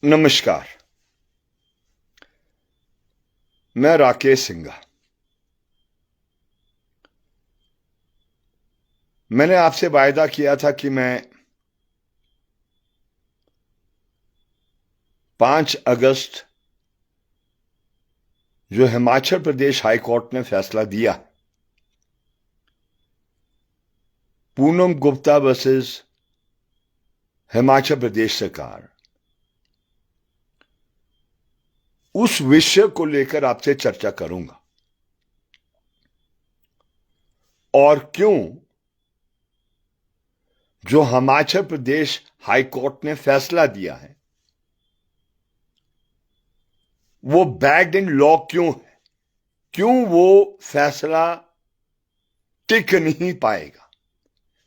नमस्कार। मैं राकेश सिंघा। मैंने आपसे वायदा किया था कि मैं 5 अगस्त जो हिमाचल प्रदेश हाई कोर्ट ने फैसला दिया, पूनम गुप्ता वर्सेस हिमाचल प्रदेश सरकार, उस विषय को लेकर आपसे चर्चा करूंगा। और क्यों जो हिमाचल प्रदेश हाई कोर्ट ने फैसला दिया है वो बैड इन लॉ क्यों है, क्यों वो फैसला टिक नहीं पाएगा,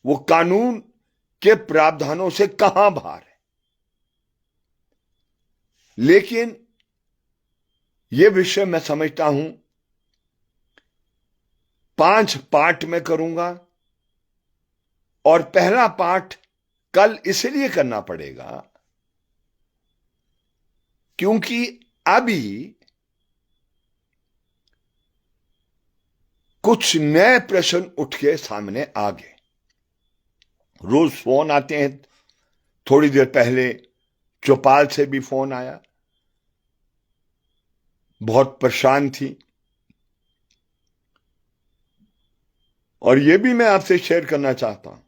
वो कानून के प्रावधानों से कहां बाहर है। लेकिन यह विषय मैं समझता हूं 5 पार्ट में करूंगा। और पहला पार्ट कल इसलिए करना पड़ेगा क्योंकि अभी कुछ नए प्रश्न उठ के सामने आ गए। रोज फोन आते हैं। थोड़ी देर पहले चौपाल से भी फोन आया, बहुत परेशान थी। और यह भी मैं आपसे शेयर करना चाहता हूं,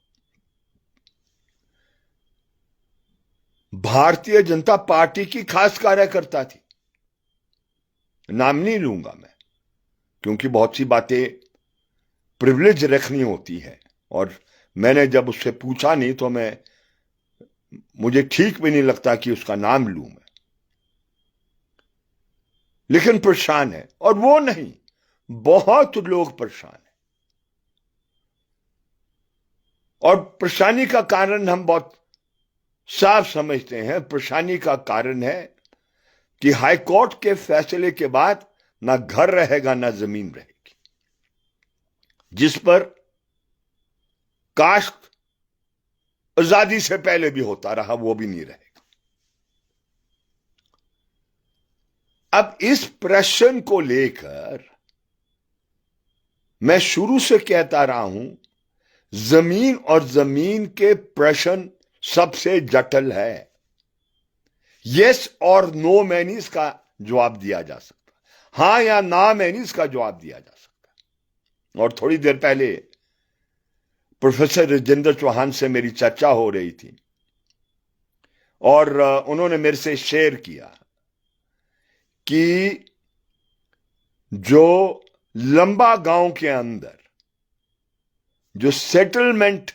भारतीय जनता पार्टी की खास कार्यकर्ता थी, नाम नहीं लूंगा मैं, क्योंकि बहुत सी बातें प्रिविलेज रखनी होती है। और मैंने जब उससे पूछा नहीं तो मुझे ठीक भी नहीं लगता कि उसका नाम लूं मैं। लेकिन परेशान है, और वो नहीं, बहुत लोग परेशान हैं। और परेशानी का कारण हम बहुत साफ समझते हैं। परेशानी का कारण है कि हाई कोर्ट के फैसले के बाद ना घर रहेगा ना जमीन रहेगी, जिस पर कास्ट आजादी से पहले भी होता रहा, वो भी नहीं रहेगा। अब इस प्रश्न को लेकर मैं शुरू से कहता रहा हूं, जमीन और जमीन के प्रश्न सबसे जटिल है। यस और नो में नहीं इसका जवाब दिया जा सकता, हां या ना में नहीं इसका जवाब दिया जा सकता। और थोड़ी देर पहले प्रोफेसर राजेंद्र चौहान से मेरी चर्चा हो रही थी और उन्होंने मेरे से शेयर किया कि जो लंबा गांव के अंदर जो सेटलमेंट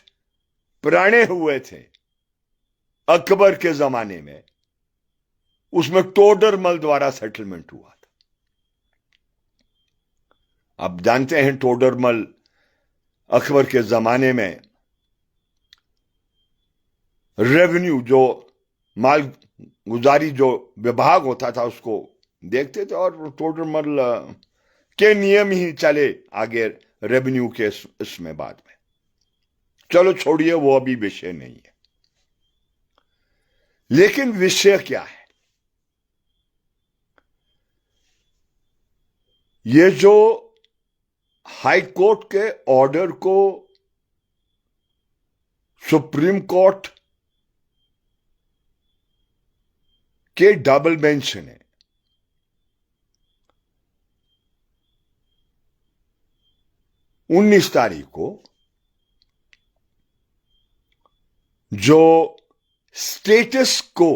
पुराने हुए थे अकबर के जमाने में, उसमें टोडरमल द्वारा सेटलमेंट हुआ था। आप जानते हैं टोडरमल अकबर के जमाने में रेवेन्यू, जो माल गुजारी जो विभाग होता था, उसको देखते थे। और टोडरमल के नियम ही चले आगे रेवेन्यू के इसमें बाद में। चलो छोड़िए, वो अभी विषय नहीं है। लेकिन विषय क्या है? ये जो हाई कोर्ट के ऑर्डर को सुप्रीम कोर्ट के डबल बेंच ने 19 तारीख को जो स्टेटस को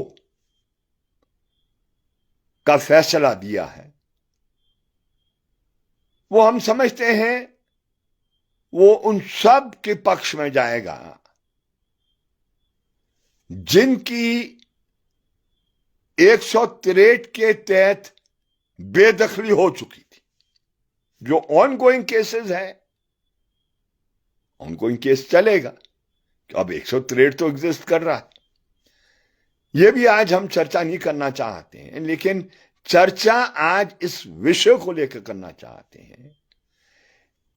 का फैसला दिया है, वो हम समझते हैं वो उन सब के पक्ष में जाएगा जिनकी 163 के तहत बेदखली हो चुकी थी। जो ऑनगोइंग केसेस हैं, ऑनगोइंग केस चलेगा, अब 163 तो एग्जिस्ट कर रहा है। यह भी आज हम चर्चा नहीं करना चाहते हैं, लेकिन चर्चा आज इस विषय को लेकर करना चाहते हैं।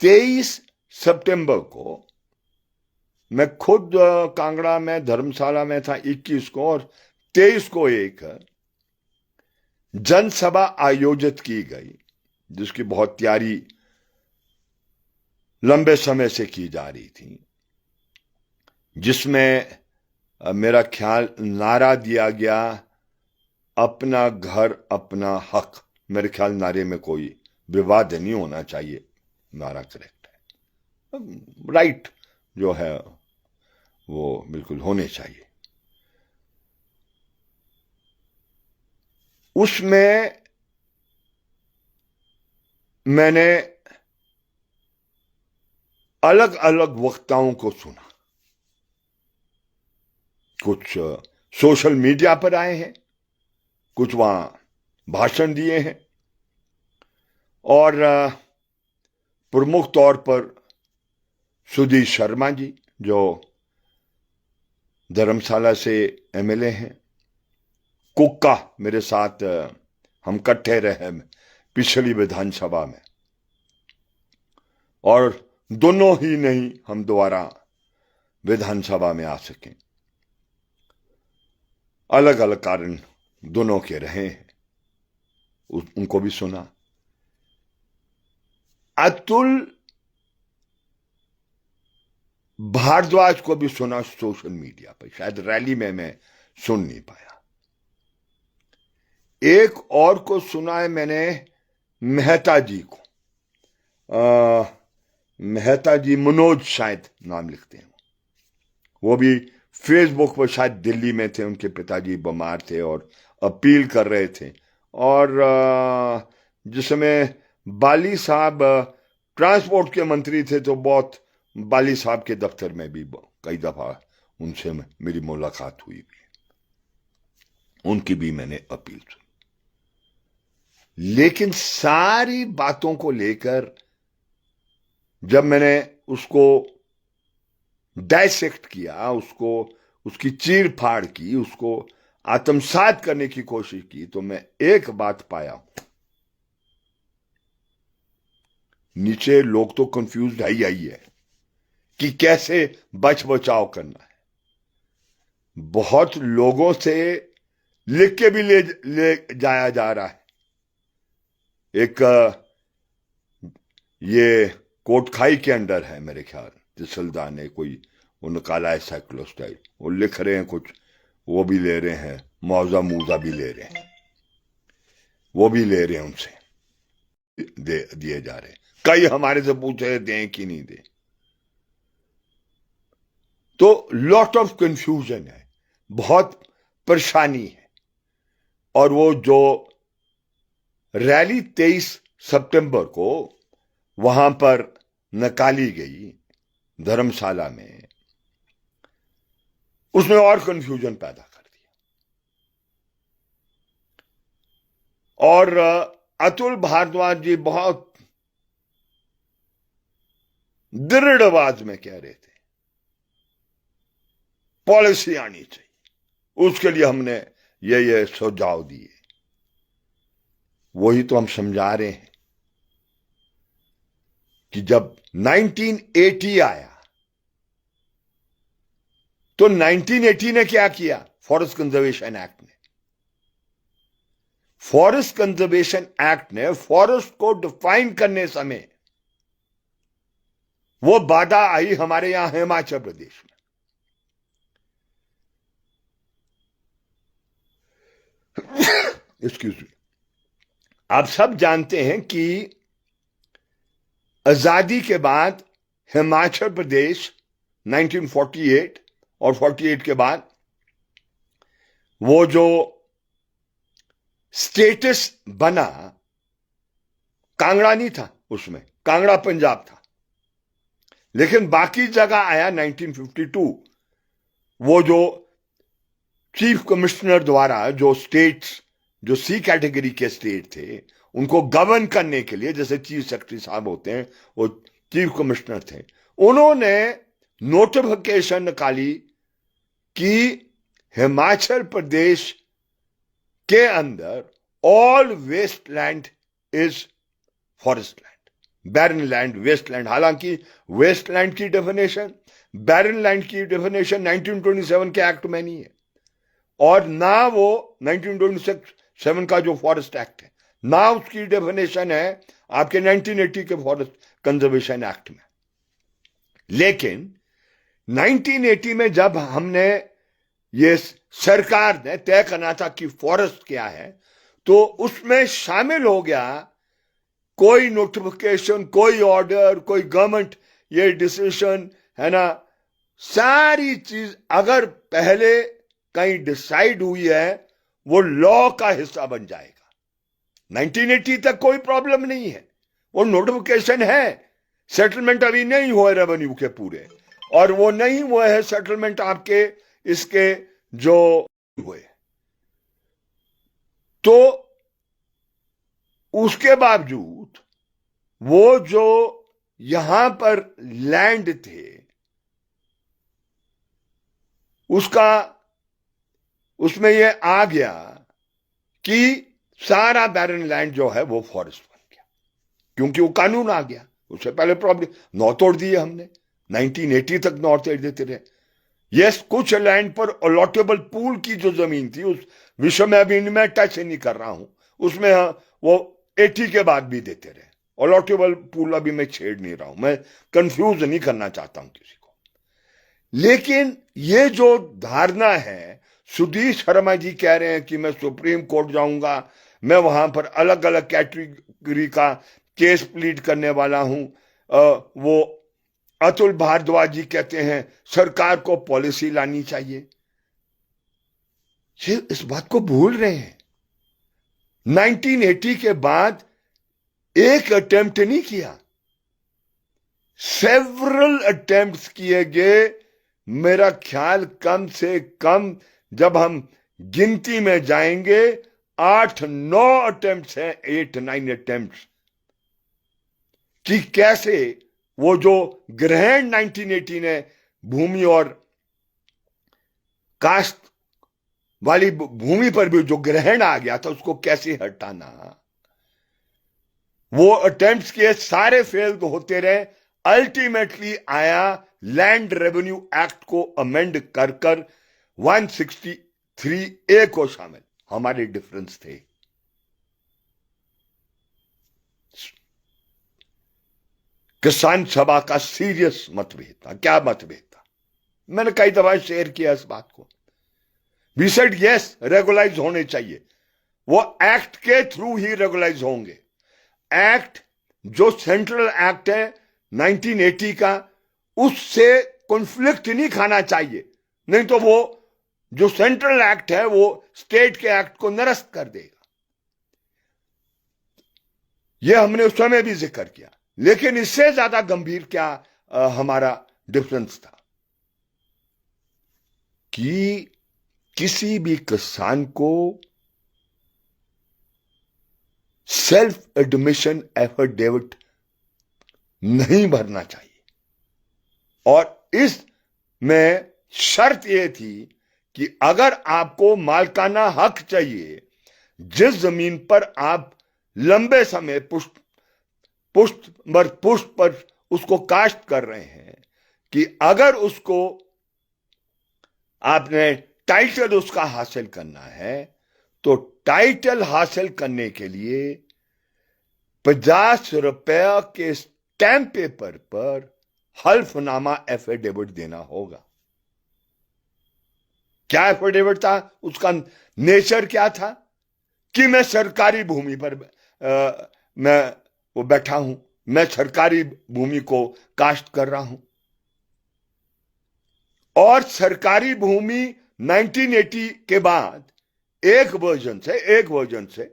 23 सितंबर को मैं खुद कांगड़ा में धर्मशाला में था, 21 को और 23 को एक जनसभा आयोजित की गई, जिसकी बहुत तैयारी लंबे समय से की जा रही थी, जिसमें मेरा ख्याल नारा दिया गया, अपना घर अपना हक। मेरे ख्याल नारे में कोई विवाद नहीं होना चाहिए, नारा करेक्ट है, राइट जो है वो बिल्कुल होने चाहिए। उसमें मैंने अलग अलग वक्ताओं को सुना। कुछ सोशल मीडिया पर आए हैं, कुछ वहां भाषण दिए हैं, और प्रमुख तौर पर सुधीर शर्मा जी जो धर्मशाला से एमएलए हैं, कुक्का मेरे साथ हम इकट्ठे रहे पिछली विधानसभा में, और दोनों ही नहीं हम दोबारा विधानसभा में आ सके, अलग अलग कारण दोनों के रहे हैं, उनको भी सुना। अतुल भारद्वाज को भी सुना सोशल मीडिया पर, शायद रैली में मैं सुन नहीं पाया। एक और को सुना है मैंने, मेहता जी को, मेहता जी, मनोज शायद नाम लिखते हैं, वो भी फेसबुक पर शायद दिल्ली में थे, उनके पिताजी बीमार थे और अपील कर रहे थे, और जिसमें बाली साहब ट्रांसपोर्ट के मंत्री थे, तो बहुत बाली साहब के दफ्तर में भी कई दफा उनसे मेरी मुलाकात हुई भी, उनकी भी मैंने अपील सुनी। लेकिन सारी बातों को लेकर जब मैंने उसको डायसेक्ट किया, उसको उसकी चीर फाड़ की, उसको आत्मसात करने की कोशिश की, तो मैं एक बात पाया, नीचे लोग तो कंफ्यूज ही है कि कैसे बच बचाव करना है। बहुत लोगों से लिख के भी ले जाया जा रहा है। एक ये कोटखाई के अंडर है मेरे ख्याल, तहसीलदार ने कोई वो निकाला है साइक्लोस्टाइल, वो लिख रहे हैं कुछ, वो भी ले रहे हैं, मुआवजा मुआवजा भी ले रहे हैं, वो भी ले रहे हैं, उनसे दिए जा रहे हैं। कई हमारे से पूछे दें कि नहीं दें, तो लॉट ऑफ कंफ्यूजन है, बहुत परेशानी है। और वो जो रैली 23 सितंबर को वहां पर निकाली गई धर्मशाला में, उसने और कंफ्यूजन पैदा कर दिया। और अतुल भारद्वाज जी बहुत दृढ़ आवाज में कह रहे थे पॉलिसी आनी चाहिए, उसके लिए हमने ये सुझाव दिए। वही तो हम समझा रहे हैं कि जब 1980 आया, तो 1980 ने क्या किया? फॉरेस्ट कंजर्वेशन एक्ट ने, फॉरेस्ट कंजर्वेशन एक्ट ने फॉरेस्ट को डिफाइन करने समय वो बाधा आई हमारे यहां हिमाचल प्रदेश में। Excuse me. आप सब जानते हैं कि आजादी के बाद हिमाचल प्रदेश 1948 और 48 के बाद वो जो स्टेटस बना, कांगड़ा नहीं था उसमें, कांगड़ा पंजाब था, लेकिन बाकी जगह आया 1952। वो जो चीफ कमिश्नर द्वारा जो स्टेट्स, जो सी कैटेगरी के स्टेट थे, उनको गवर्न करने के लिए, जैसे चीफ सेक्रेटरी साहब होते हैं, वो चीफ कमिश्नर थे, उन्होंने नोटिफिकेशन निकाली कि हिमाचल प्रदेश के अंदर all waste land is forest land, barren land, waste land. हालांकि वेस्ट लैंड की डेफिनेशन, बैरन लैंड की डेफिनेशन 1927 के एक्ट में नहीं है, और ना वो 1926 1977 का जो फॉरेस्ट एक्ट है ना, उसकी डेफिनेशन है आपके 1980 के फॉरेस्ट कंजर्वेशन एक्ट में। लेकिन 1980 में जब हमने ये सरकार ने तय करना था कि फॉरेस्ट क्या है, तो उसमें शामिल हो गया कोई नोटिफिकेशन, कोई ऑर्डर, कोई गवर्नमेंट ये डिसीजन है ना, सारी चीज अगर पहले कहीं डिसाइड हुई है वो लॉ का हिस्सा बन जाएगा। 1980 तक कोई प्रॉब्लम नहीं है, वो नोटिफिकेशन है, सेटलमेंट अभी नहीं हुए रेवेन्यू के पूरे, और वो नहीं हुए है सेटलमेंट आपके इसके जो हुए, तो उसके बावजूद वो जो यहां पर लैंड थे उसमें ये आ गया कि सारा बैरन लैंड जो है वो फॉरेस्ट बन गया, क्योंकि वो कानून आ गया। उससे पहले प्रॉब्लम नौ तोड़ दिए हमने, 1980 तक नौ तोड़ देते रहे। यस, कुछ लैंड पर अलॉटेबल पूल की जो जमीन थी उस विषय में अभी मैं टच नहीं कर रहा हूं, उसमें वो 80 के बाद भी देते रहे। अलॉटेबल पूल अभी मैं छेड़ नहीं रहा हूं, मैं कंफ्यूज नहीं करना चाहता हूं किसी को। लेकिन ये जो धारणा है, सुधीर शर्मा जी कह रहे हैं कि मैं सुप्रीम कोर्ट जाऊंगा, मैं वहां पर अलग अलग कैटेगरी का केस प्लीड करने वाला हूं। वो अतुल भारद्वाज जी कहते हैं सरकार को पॉलिसी लानी चाहिए। ये इस बात को भूल रहे हैं, 1980 के बाद एक अटेम्प्ट नहीं किया, सेवरल अटेम्प्ट्स किए गए। मेरा ख्याल कम से कम जब हम गिनती में जाएंगे 8-9 अटेम्प्ट्स हैं, 8-9 अटेम्प्ट्स, कि कैसे वो जो ग्रहण 1980 ने भूमि और कास्ट वाली भूमि पर भी जो ग्रहण आ गया था उसको कैसे हटाना, वो अटेम्प्ट्स किए, सारे फेल होते रहे। अल्टीमेटली आया लैंड रेवेन्यू एक्ट को अमेंड कर 163A को शामिल। हमारे डिफरेंस थे, किसान सभा का सीरियस मतभेद था। क्या मतभेद था? मैंने कई दफा शेयर किया इस बात को। वी सेड यस, रेगुलाइज होने चाहिए, वो एक्ट के थ्रू ही रेगुलाइज होंगे। एक्ट जो सेंट्रल एक्ट है 1980 का, उससे कॉन्फ्लिक्ट नहीं खाना चाहिए, नहीं तो वो जो सेंट्रल एक्ट है वो स्टेट के एक्ट को निरस्त कर देगा। ये हमने उस समय भी जिक्र किया। लेकिन इससे ज्यादा गंभीर क्या हमारा डिफरेंस था कि किसी भी किसान को सेल्फ एडमिशन एफिडेविट नहीं भरना चाहिए, और इसमें शर्त यह थी कि अगर आपको मालकाना हक चाहिए, जिस जमीन पर आप लंबे समय पुष्ट पर उसको काश्त कर रहे हैं, कि अगर उसको आपने टाइटल उसका हासिल करना है, तो टाइटल हासिल करने के लिए 50 रुपया के स्टैंप पेपर पर हल्फनामा एफिडेविट देना होगा। क्या एफिडेविट था? उसका नेचर क्या था कि मैं सरकारी भूमि पर मैं वो बैठा हूं, मैं सरकारी भूमि को काश्त कर रहा हूं, और सरकारी भूमि 1980 के बाद एक वर्जन से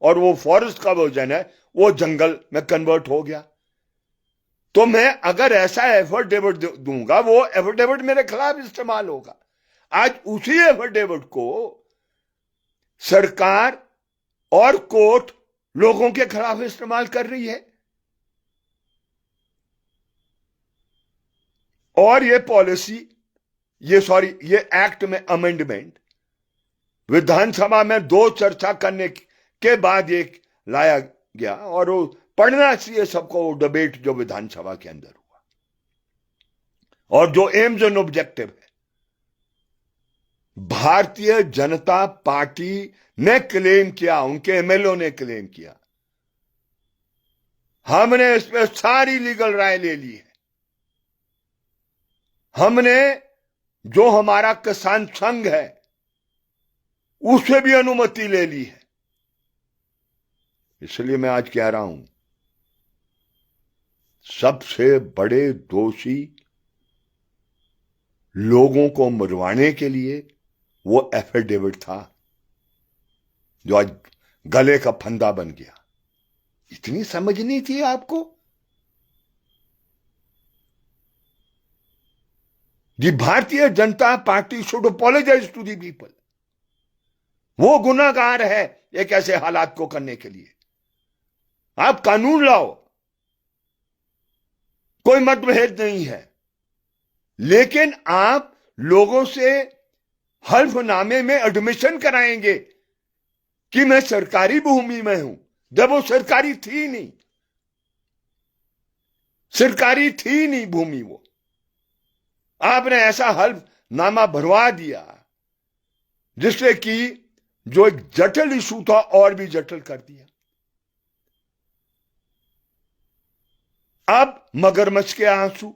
और वो फॉरेस्ट का वर्जन है, वो जंगल में कन्वर्ट हो गया। तो मैं अगर ऐसा एफिडेविट दूंगा, वो एफिडेविट मेरे खिलाफ इस्तेमाल होगा। आज उसी एफिडेविट को सरकार और कोर्ट लोगों के खिलाफ इस्तेमाल कर रही है, और ये पॉलिसी, ये एक्ट में अमेंडमेंट विधानसभा में 2 चर्चा करने के बाद एक लाया गया, और वो पढ़ना चाहिए सबको, वो डिबेट जो विधानसभा के अंदर हुआ, और जो एम्स एंड ऑब्जेक्टिव है भारतीय जनता पार्टी ने क्लेम किया, उनके एमएलओ ने क्लेम किया, हमने इस पर सारी लीगल राय ले ली है, हमने जो हमारा किसान संघ है उससे भी अनुमति ले ली है। इसलिए मैं आज कह रहा हूं, सबसे बड़े दोषी लोगों को मरवाने के लिए वो एफिडेविट था जो आज गले का फंदा बन गया। इतनी समझ नहीं थी आपको? The Bharatiya Janata Party should apologise to the people. वो गुनाहगार है एक ऐसे हालात को करने के लिए। आप कानून लाओ, कोई मतभेद नहीं है, लेकिन आप लोगों से हल्फनामे में एडमिशन कराएंगे कि मैं सरकारी भूमि में हूं, जब वो सरकारी थी नहीं, सरकारी थी नहीं भूमि। वो आपने ऐसा हल्फनामा भरवा दिया जिससे कि जो एक जटिल इशू था और भी जटिल कर दिया। अब मगरमच्छ के आंसू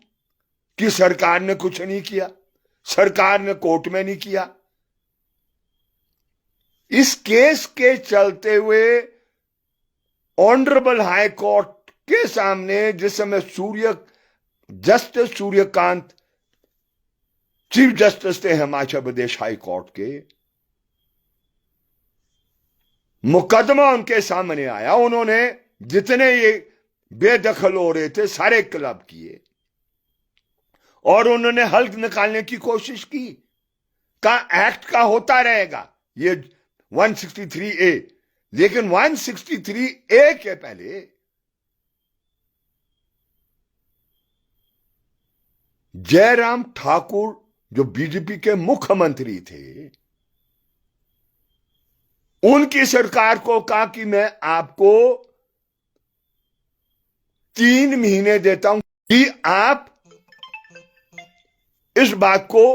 कि सरकार ने कुछ नहीं किया, सरकार ने कोर्ट में नहीं किया। इस केस के चलते हुए ऑनरेबल हाई कोर्ट के सामने जिस समय जस्टिस सूर्यकांत चीफ जस्टिस थे हिमाचल प्रदेश हाई कोर्ट के, मुकदमा उनके सामने आया। उन्होंने जितने ये बेदखल हो रहे थे सारे क्लब किए और उन्होंने हल निकालने की कोशिश की। का एक्ट का होता रहेगा ये 163A, लेकिन 163A के पहले जयराम ठाकुर जो बीजेपी के मुख्यमंत्री थे, उनकी सरकार को कहा कि मैं आपको 3 महीने देता हूं कि आप इस बात को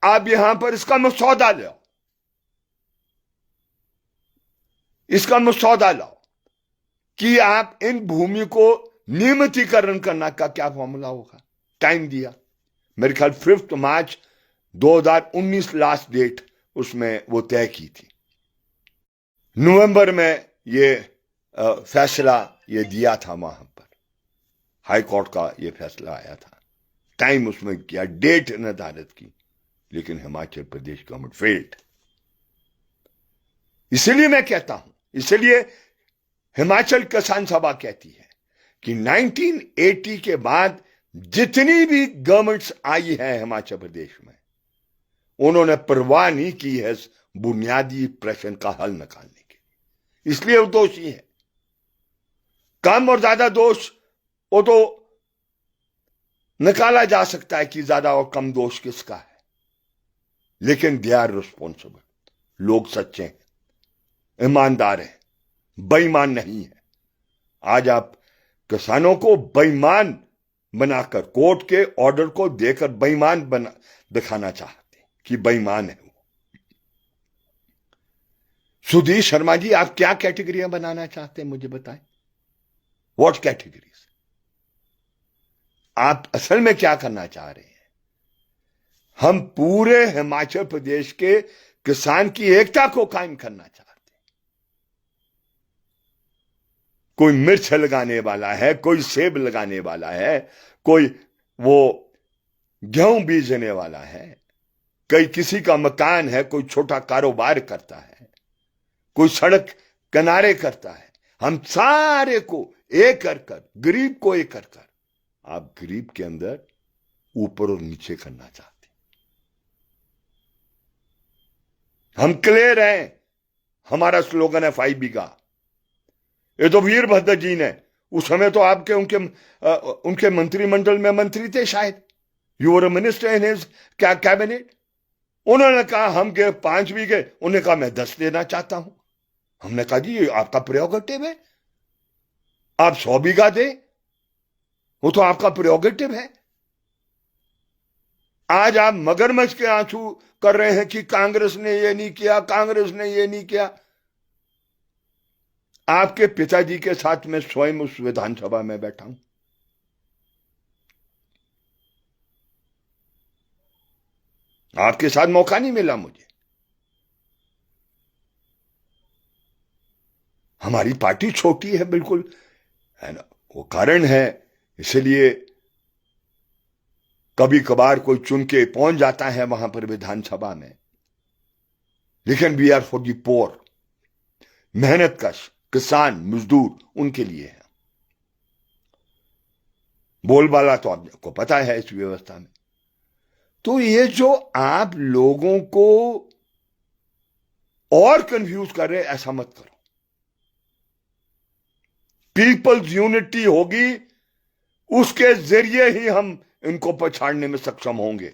आप यहां पर इसका मसौदा लाओ, इसका मसौदा लाओ कि आप इन भूमि को नियमितीकरण करना का क्या फॉर्मूला होगा। टाइम दिया, मेरे ख्याल 5 मार्च 2019 लास्ट डेट उसमें वो तय की थी। नवंबर में ये फैसला ये दिया था, वहां पर हाई कोर्ट का ये फैसला आया था। टाइम उसमें किया, डेट निर्धारित की, लेकिन हिमाचल प्रदेश गवर्नमेंट फेल्ड। इसलिए मैं कहता हूं, इसलिए हिमाचल किसान सभा कहती है कि 1980 के बाद जितनी भी गवर्नमेंट्स आई है हिमाचल प्रदेश में, उन्होंने परवाह नहीं की है बुनियादी प्रश्न का हल निकालने के, इसलिए वो दोषी है। कम और ज्यादा दोष वो तो निकाला जा सकता है कि ज्यादा और कम दोष किसका है, लेकिन दे आर रिस्पॉन्सिबल। लोग सच्चे हैं, ईमानदार हैं, बेईमान नहीं है। आज आप किसानों को बेईमान बनाकर कोर्ट के ऑर्डर को देकर बेईमान बना दिखाना चाहते कि बेईमान है वो। सुधीर शर्मा जी, आप क्या कैटेगरियां बनाना चाहते हैं मुझे बताएं। What categories? आप असल में क्या करना चाह रहे हैं? हम पूरे हिमाचल प्रदेश के किसान की एकता को कायम करना चाहते हैं। कोई मिर्च लगाने वाला है, कोई सेब लगाने वाला है, कोई वो गेहूं बीजने वाला है, कोई किसी का मकान है, कोई छोटा कारोबार करता है, कोई सड़क किनारे करता है। हम सारे को एक कर, गरीब को एक कर, आप गरीब के अंदर ऊपर और नीचे करना चाहते हैं। हम क्लियर हैं, हमारा स्लोगन है 5 बीघा। ये तो वीरभद्र जी ने, उस समय तो आपके उनके मंत्रिमंडल में मंत्री थे शायद, you were a minister in his cabinet. उन्होंने कहा हम के 5 बीघे, उन्होंने कहा मैं 10 देना चाहता हूं। हमने कहा जी ये आपका प्रेरोगेटिव है, आप 100 बीघा दे, वो तो आपका प्रेरोगेटिव है। आज आप मगरमच्छ के आंसू कर रहे हैं कि कांग्रेस ने ये नहीं किया, कांग्रेस ने ये नहीं किया। आपके पिताजी के साथ मैं स्वयं उस विधानसभा में बैठा हूं। आपके साथ मौका नहीं मिला मुझे। हमारी पार्टी छोटी है, बिल्कुल, है ना, वो कारण है, इसलिए कभी कभार कोई चुन के पहुंच जाता है वहां पर विधानसभा में। लेकिन वी आर फॉर दी पोर, मेहनतकश किसान मजदूर, उनके लिए है। बोलबाला तो आपको पता है इस व्यवस्था में। तो ये जो आप लोगों को और कंफ्यूज कर रहे, ऐसा मत करो। पीपल्स यूनिटी होगी, उसके जरिए ही हम इनको पछाड़ने में सक्षम होंगे।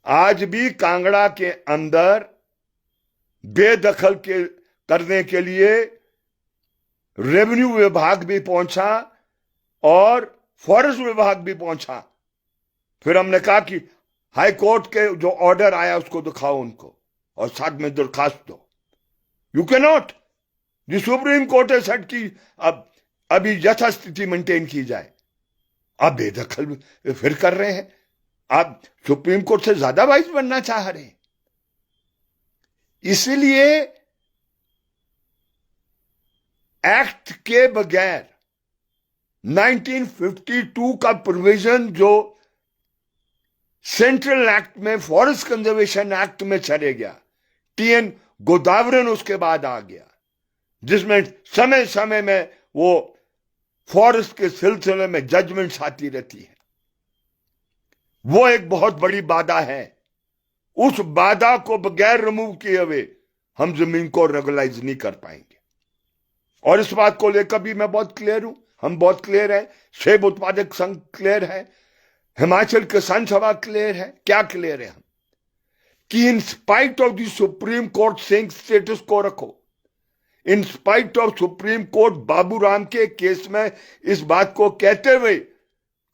आज भी कांगड़ा के अंदर बेदखल के करने के लिए रेवेन्यू विभाग भी पहुंचा और फॉरेस्ट विभाग भी पहुंचा। फिर हमने कहा कि हाई कोर्ट के जो ऑर्डर आया उसको दिखाओ उनको और साथ में दरखास्त दो। You can not, the supreme court ने सेट की अब अभी यथास्थिति मेंटेन की जाए। आप बेदखल फिर कर रहे हैं, आप सुप्रीम कोर्ट से ज्यादा वाइस बनना चाह रहे हैं। इसलिए एक्ट के बगैर 1952 का प्रोविजन जो सेंट्रल एक्ट में, फॉरेस्ट कंजर्वेशन एक्ट में चले गया, टीएन गोदावरन उसके बाद आ गया, जिसमें समय समय में वो फॉरेस्ट के सिलसिले में जजमेंट्स आती रहती है। वो एक बहुत बड़ी बाधा है। उस बाधा को बगैर रिमूव किए हुए हम जमीन को रेगुलाइज नहीं कर पाएंगे। और इस बात को लेकर भी मैं बहुत क्लियर हूं, हम बहुत क्लियर हैं, सेब उत्पादक संघ क्लियर है, हिमाचल किसान सभा क्लियर है। क्या क्लियर है हम? कि in spite of the supreme court saying status को रखो, in spite of supreme court Baburam के केस में इस बात को कहते हुए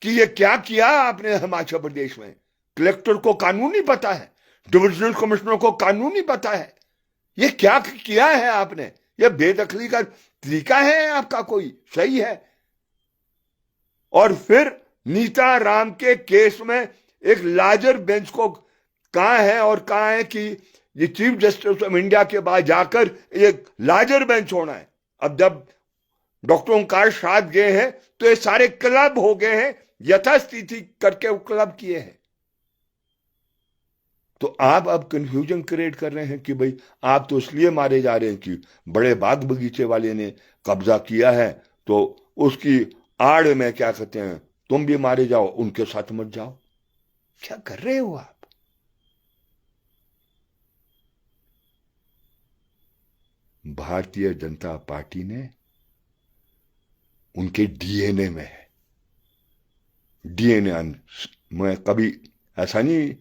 कि ये क्या किया आपने हिमाचल प्रदेश में, कलेक्टर को कानून नहीं पता है, डिविजनल कमिश्नर को कानून नहीं पता है, ये क्या किया है आपने, ये बेदखली का तरीका है आपका, कोई सही है? और फिर नीता राम के केस में एक लार्जर बेंच को कहा है और कहा है कि ये चीफ जस्टिस ऑफ इंडिया के बाद जाकर एक लार्जर बेंच होना है। अब जब डॉक्टर ओंकार शाद गए हैं तो ये सारे क्लब हो गए हैं, यथास्थिति करके वो क्लब किए हैं। तो आप अब कंफ्यूजन क्रिएट कर रहे हैं कि भाई आप तो इसलिए मारे जा रहे हैं कि बड़े बाग बगीचे वाले ने कब्जा किया है, तो उसकी आड़ में क्या कहते हैं, तुम भी मारे जाओ, उनके साथ मत जाओ। क्या कर रहे हो आप? भारतीय जनता पार्टी ने, उनके डीएनए में है, डीएनए मैं कभी ऐसा नहीं,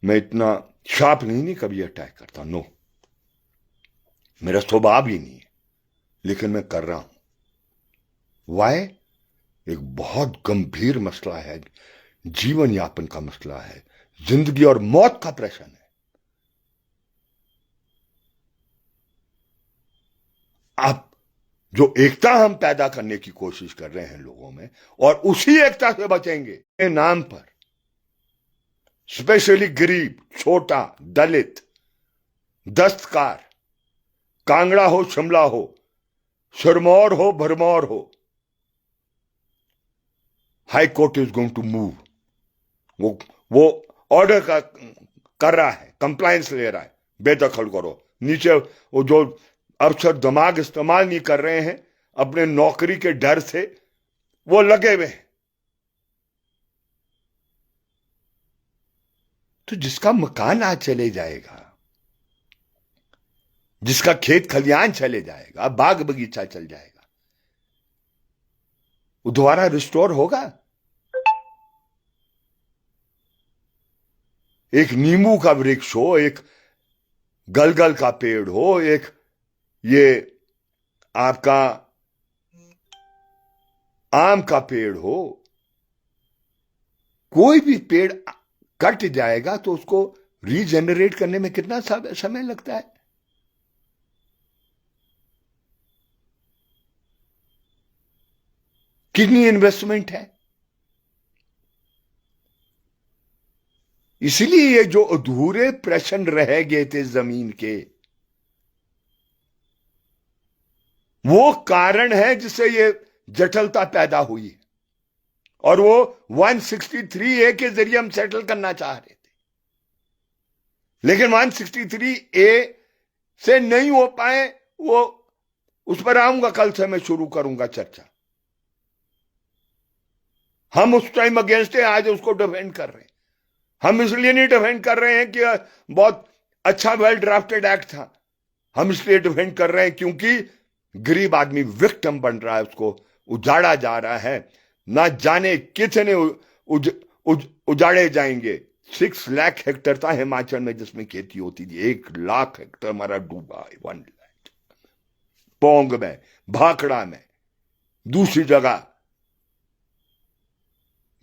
मैं इतना शार्प नहीं कभी अटैक करता, नो, मेरा स्वभाव भी नहीं है, लेकिन मैं कर रहा हूं। वाई? एक बहुत गंभीर मसला है, जीवन यापन का मसला है, जिंदगी और मौत का प्रश्न है। आप जो एकता हम पैदा करने की कोशिश कर रहे हैं लोगों में, और उसी एकता से बचेंगे नाम पर स्पेशली गरीब, छोटा, दलित, दस्तकार, कांगड़ा हो, शिमला हो, सिरमौर हो, भरमौर हो, high court is going to move. वो ऑर्डर कर रहा है, कंप्लायंस ले रहा है, बेदखल करो। नीचे वो जो अफसर दिमाग इस्तेमाल नहीं कर रहे हैं अपने नौकरी के डर से, वो लगे हुए हैं। तो जिसका मकान आज चले जाएगा, जिसका खेत खलियान चले जाएगा, बाग बगीचा चल जाएगा, वो दोबारा रिस्टोर होगा? एक नींबू का वृक्ष हो, एक गलगल का पेड़ हो, एक ये आपका आम का पेड़ हो, कोई भी पेड़ कट जाएगा तो उसको रीजेनरेट करने में कितना समय लगता है? कितनी इन्वेस्टमेंट है? इसलिए ये जो अधूरे प्रश्न रह गए थे जमीन के, वो कारण है जिससे ये जटिलता पैदा हुई। और वो 163A के जरिए हम सेटल करना चाह रहे थे, लेकिन 163A से नहीं हो पाए। वो उस पर आऊंगा, कल से मैं शुरू करूंगा चर्चा। हम उस टाइम अगेंस्ट है, आज उसको डिफेंड कर रहे हैं। हम इसलिए नहीं डिफेंड कर रहे हैं कि बहुत अच्छा वेल ड्राफ्टेड एक्ट था, हम इसलिए डिफेंड कर रहे हैं क्योंकि गरीब आदमी विक्टिम बन रहा है, उसको उजाड़ा जा रहा है। ना जाने कितने उजाड़े जाएंगे। 6 लाख हेक्टेयर था हिमाचल में जिसमें खेती होती थी, 1 लाख हेक्टेयर हमारा डूबा है। 1 लाख पोंग में, भाखड़ा में, दूसरी जगह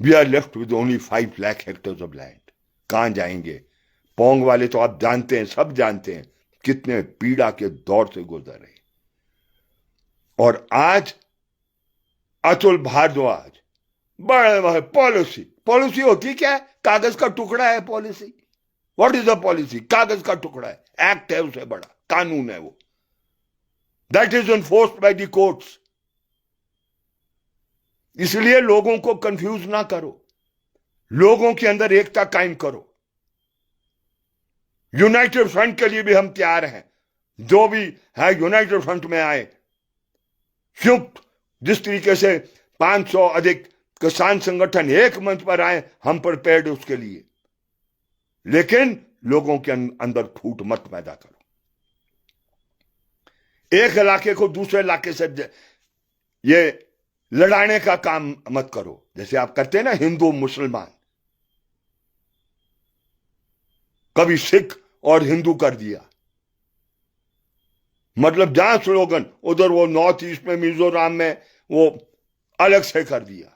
we are left with only 5 lakh hectare of land. कहां जाएंगे? पोंग वाले तो आप जानते हैं, सब जानते हैं कितने पीड़ा के दौर से गुजर रहे। और आज अतुल भारद्वाज बड़े पॉलिसी होती क्या है? कागज का टुकड़ा है policy. What is a policy? कागज का टुकड़ा है, एक्ट है, उसे बड़ा कानून है वो, that is enforced by the courts. इसलिए लोगों को कंफ्यूज ना करो, लोगों के अंदर एकता कायम करो। यूनाइटेड फ्रंट के लिए भी हम तैयार हैं, जो भी है यूनाइटेड फ्रंट में आए। संयुक्त जिस तरीके से 500 अधिक किसान संगठन एक मंच पर आए, हम प्रिपेयर्ड उसके लिए। लेकिन लोगों के अंदर फूट मत पैदा करो, एक इलाके को दूसरे इलाके से ये लड़ाने का काम मत करो, जैसे आप करते हैं ना हिंदू मुसलमान। कभी सिख और हिंदू कर दिया, मतलब जहां स्लोगन उधर वो नॉर्थ ईस्ट में मिजोरम में वो अलग से कर दिया।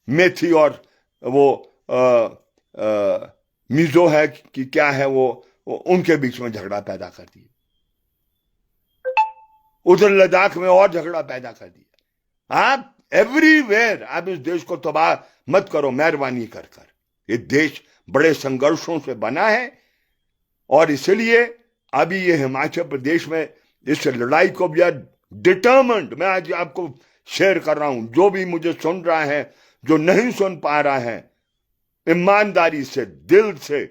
मेथी और वो मिजो है कि क्या है वो उनके बीच में झगड़ा पैदा कर दिया। उधर लद्दाख में और झगड़ा पैदा कर दिया। आप एवरीवेयर आप इस देश को तबाह मत करो, मेहरबानी कर कर। ये देश बड़े संघर्षों से बना है और इसलिए अभी ये हिमाचल प्रदेश में इस लड़ाई को भी डिटर्मिन्ड, मैं आज आपको शेयर कर रहा हूं, जो भी मुझे सुन रहा है, जो नहीं सुन पा रहा है, ईमानदारी से, दिल से,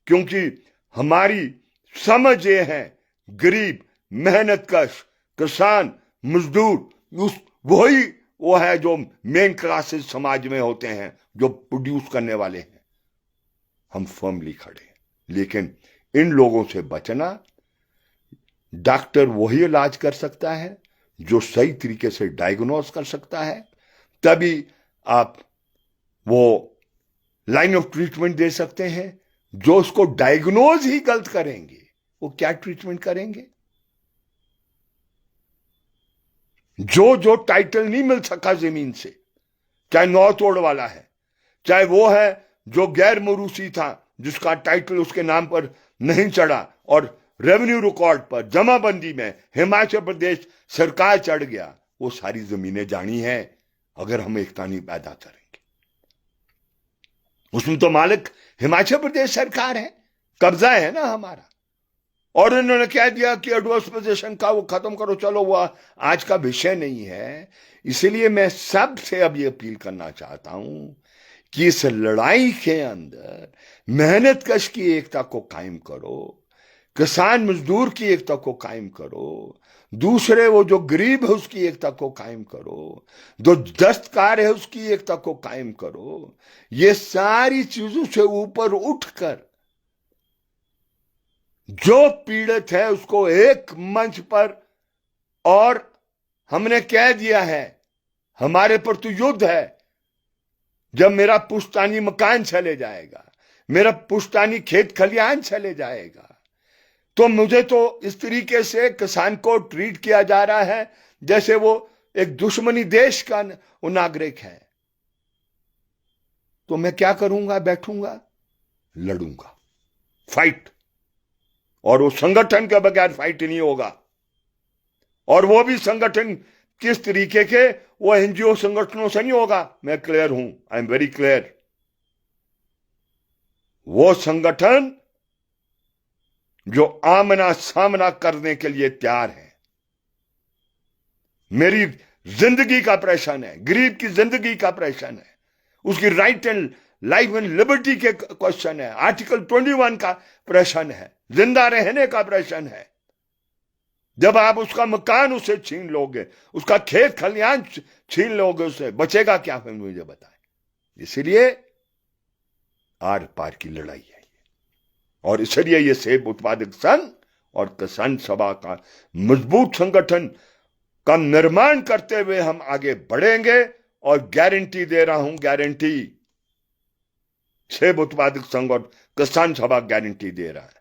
क्योंकि हमारी समझ ये है गरीब, मेहनतकश, किसान, मजदूर वही वो है जो मेन क्लासेस समाज में होते हैं, जो प्रोड्यूस करने वाले हैं। हम फर्मली खड़े हैं, लेकिन इन लोगों से बचना। डॉक्टर वही इलाज कर सकता है जो सही तरीके से डायग्नोज कर सकता है, तभी आप वो लाइन ऑफ ट्रीटमेंट दे सकते हैं। जो उसको डायग्नोज ही गलत करेंगे, वो क्या ट्रीटमेंट करेंगे? जो टाइटल नहीं मिल सका जमीन से, चाहे नौतोड़ वाला है, चाहे वो है जो गैर मरूसी था जिसका टाइटल उसके नाम पर नहीं चढ़ा और रेवेन्यू रिकॉर्ड पर जमाबंदी में हिमाचल प्रदेश सरकार चढ़ गया, वो सारी जमीनें जानी है। अगर हम एकता नहीं पैदा करेंगे, उसमें तो मालिक हिमाचल प्रदेश सरकार है, कब्जा है ना हमारा। और उन्होंने कह दिया कि एडवर्स पोजीशन का वो खत्म करो, चलो वो आज का विषय नहीं है। इसलिए मैं सबसे अब ये अपील करना चाहता हूं कि इस लड़ाई के अंदर मेहनतकश की एकता को कायम करो, किसान मजदूर की एकता को कायम करो, दूसरे वो जो गरीब है उसकी एकता को कायम करो, जो दस्तकार है उसकी एकता को कायम करो। ये सारी चीजों से ऊपर उठकर जो पीड़ित है उसको एक मंच पर, और हमने कह दिया है हमारे पर तो युद्ध है। जब मेरा पुश्तैनी मकान चले जाएगा, मेरा पुश्तैनी खेत खलिहान चले जाएगा, तो मुझे तो इस तरीके से किसान को ट्रीट किया जा रहा है जैसे वो एक दुश्मनी देश का नागरिक है। तो मैं क्या करूंगा? बैठूंगा, लड़ूंगा, फाइट। और वो संगठन के बगैर फाइट नहीं होगा। और वो भी संगठन किस तरीके के? वो एनजीओ संगठनों से नहीं होगा। मैं क्लियर हूं, आई एम वेरी क्लियर। वो संगठन जो आमना सामना करने के लिए तैयार है। मेरी जिंदगी का प्रश्न है, गरीब की जिंदगी का प्रश्न है, उसकी right and life and liberty के क्वेश्चन है, आर्टिकल 21 का प्रश्न है, जिंदा रहने का प्रश्न है। जब आप उसका मकान उससे छीन लोगे, उसका खेत खलिहान छीन लोगे, उससे बचेगा क्या? फिर मुझे बताएं। इसलिए आर पार की लड़ाई है और इसलिए ये सेब उत्पादक संघ और किसान सभा का मजबूत संगठन का निर्माण करते हुए हम आगे बढ़ेंगे। और गारंटी दे रहा हूं, गारंटी, सेब उत्पादक संघ और किसान सभा गारंटी दे रहा है।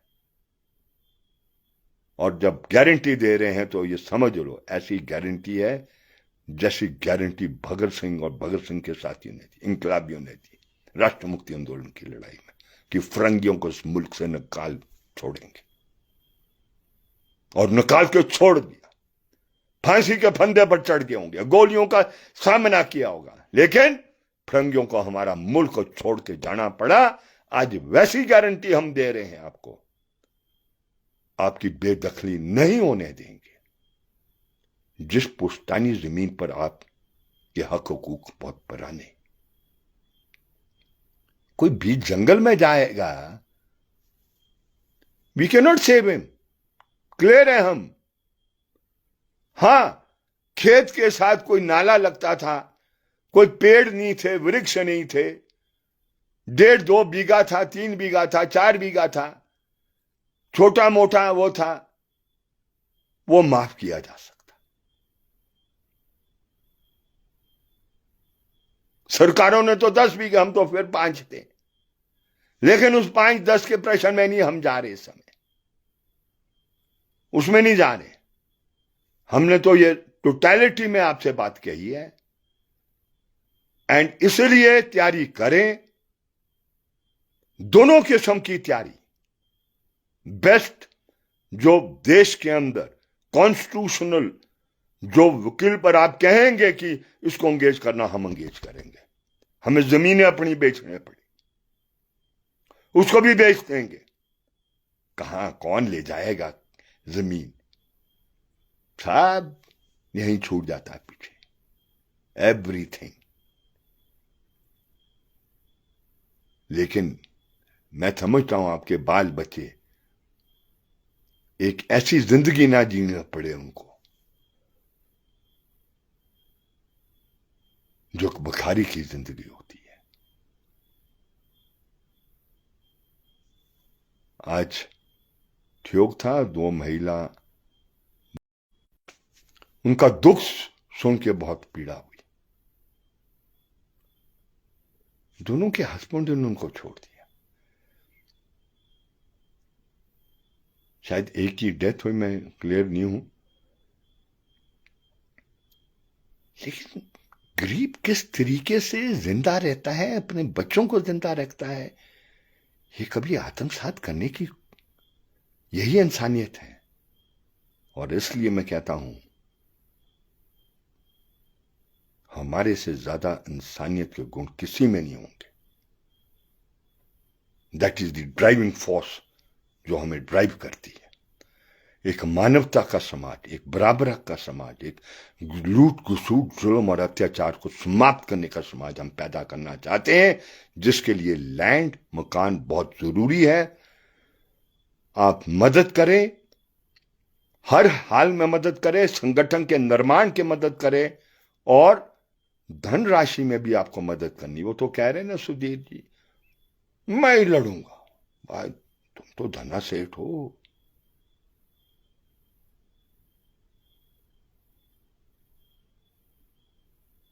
और जब गारंटी दे रहे हैं तो ये समझ लो, ऐसी गारंटी है जैसी गारंटी भगत सिंह और भगत सिंह के साथियों ने दी, इंकलाबियों ने दी राष्ट्र मुक्ति आंदोलन की लड़ाई में, कि फरंगियों को इस मुल्क से निकाल छोड़ेंगे। और निकाल के छोड़ दिया। फांसी के फंदे पर चढ़ गए होंगे, गोलियों का सामना किया होगा, लेकिन फरंगियों को हमारा मुल्क को छोड़ के जाना पड़ा। आज वैसी गारंटी हम दे रहे हैं आपको, आपकी बेदखली नहीं होने देंगे। जिस पुश्तैनी जमीन पर आपके हक हकूक बहुत पुराने, कोई भी जंगल में जाएगा, we can not save him, clear है हम। हां, खेत के साथ कोई नाला लगता था, कोई पेड़ नहीं थे, वृक्ष नहीं थे, 1.5-2 बीघा था, 3 बीघा था, 4 बीघा था, छोटा मोटा वो था, वो माफ किया जा सकता। सरकारों ने तो 10 बीघे, हम तो फिर 5 थे, लेकिन उस 5-10 के प्रश्न में नहीं हम जा रहे इस समय, उसमें नहीं जा रहे। हमने तो ये टोटलिटी में आपसे बात कही है। एंड इसलिए तैयारी करें, दोनों किस्म की तैयारी। बेस्ट जो देश के अंदर कॉन्स्टिट्यूशनल जो वकील पर आप कहेंगे कि इसको एंगेज करना, हम एंगेज करेंगे। हमें जमीनें अपनी बेचने पड़ी, उसको भी बेच देंगे। कहां कौन ले जाएगा जमीन? सब यहीं छूट जाता है पीछे, एवरीथिंग। लेकिन मैं समझता हूं आपके बाल बच्चे एक ऐसी जिंदगी ना जीना पड़े उनको जो भिखारी की जिंदगी होती है। आज ठियोग था, 2 महिला, उनका दुख सुन के बहुत पीड़ा हुई। दोनों के हस्बैंड ने उनको छोड़ दिया। शायद एक की डेथ हुई, मैं क्लियर नहीं हूं, लेकिन गरीब किस तरीके से जिंदा रहता है, अपने बच्चों को जिंदा रखता है, ये कभी आत्मसात करने की, यही इंसानियत है। और इसलिए मैं कहता हूं, हमारे से ज्यादा इंसानियत के गुण किसी में नहीं होंगे। That is the driving force जो हमें ड्राइव करती है। एक मानवता का समाज, एक बराबर का समाज, एक लूट घसूट जुल्म और अत्याचार को समाप्त करने का समाज हम पैदा करना चाहते हैं, जिसके लिए लैंड, मकान बहुत जरूरी है। आप मदद करें, हर हाल में मदद करें, संगठन के निर्माण की मदद करें, और धनराशि में भी आपको मदद करनी। वो तो कह रहे हैं ना सुधीर जी, मैं ही लड़ूंगा। भाई तुम तो धना सेठ हो,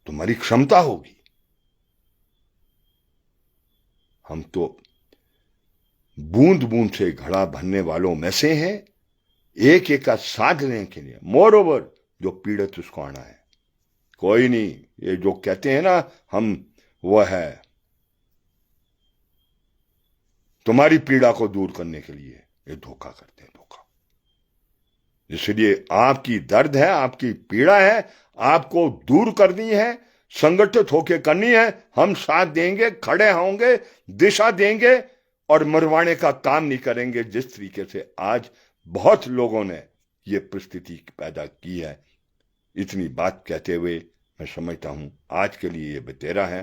तुम्हारी क्षमता होगी। हम तो बूंद बूंद से घड़ा भरने वालों में से हैं, एक एक का साथ लेने के लिए। मोर ओवर जो पीड़ित उसको आना है, कोई नहीं। ये जो कहते हैं ना हम, वो है तुम्हारी पीड़ा को दूर करने के लिए ये धोखा करते हैं, धोखा। इसलिए आपकी दर्द है, आपकी पीड़ा है, आपको दूर करनी है, संगठित होकर करनी है। हम साथ देंगे, खड़े होंगे, दिशा देंगे और मरवाने का काम नहीं करेंगे जिस तरीके से आज बहुत लोगों ने ये परिस्थिति पैदा की है। इतनी बात कहते हुए मैं समझता हूं आज के लिए ये बतेरा है।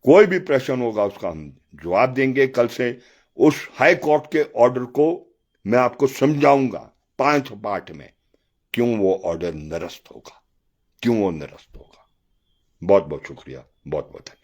कोई भी प्रश्न होगा उसका हम जवाब देंगे। कल से उस हाई कोर्ट के ऑर्डर को मैं आपको समझाऊंगा 5 पार्ट में, क्यों वो ऑर्डर निरस्त होगा, क्यों वो निरस्त होगा। बहुत बहुत शुक्रिया, बहुत बहुत धन्यवाद।